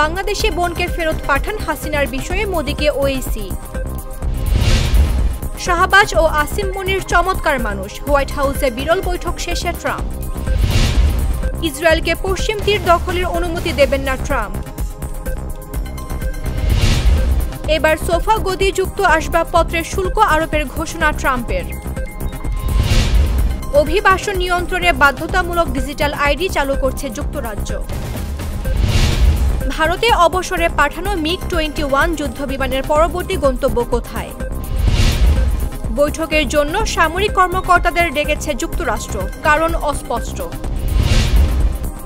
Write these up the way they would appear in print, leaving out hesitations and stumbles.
বাংলাদেশে বোনকে ফেরত পাঠান হাসিনার বিষয়ে মোদিকে ওএইসি। শাহবাজ ও আসিম মনির চমৎকার মানুষ, হোয়াইট হাউসে বিরল বৈঠক শেষে ট্রাম্প। ইসরায়েলকে পশ্চিম তীর দখলের অনুমতি দেবেন না ট্রাম্প। এবার সোফা গদিযুক্ত আসবাবপত্রের শুল্ক আরোপের ঘোষণা ট্রাম্পের। অভিবাসন নিয়ন্ত্রণে বাধ্যতামূলক ডিজিটাল আইডি চালু করছে যুক্তরাজ্য। ভারতে অবসরে পাঠানো মিগ-21 যুদ্ধবিমানের পরবর্তী গন্তব্য কোথায়? বৈঠকের জন্য সামরিক কর্মকর্তাদের ডেকেছে যুক্তরাষ্ট্র, কারণ অস্পষ্ট।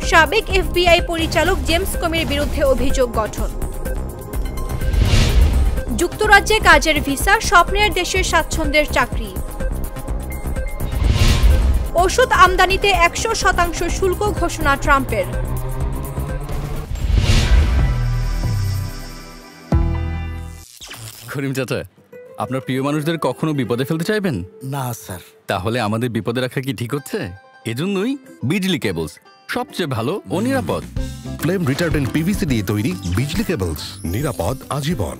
সাবেক এফবিআই পরিচালক জেমস কমির বিরুদ্ধে অভিযোগ গঠন। যুক্তরাজ্যে কাজের ভিসা, স্বপ্নের দেশের স্বাচ্ছন্দ্যের চাকরি। ওষুধ আমদানিতে 100% শুল্ক ঘোষণা ট্রাম্পের। করিম চাচা, আপনার প্রিয় মানুষদের কখনো বিপদে ফেলতে চাইবেন না স্যার। তাহলে আমাদের বিপদে রাখা কি ঠিক হচ্ছে? এজন্যই বিজলি কেবলস সবচেয়ে ভালো ও নিরাপদ। ফ্লেম রিটার্ডেন্ট পিভিসি দিয়ে তৈরি বিজলি কেবলস, নিরাপদ আজীবন।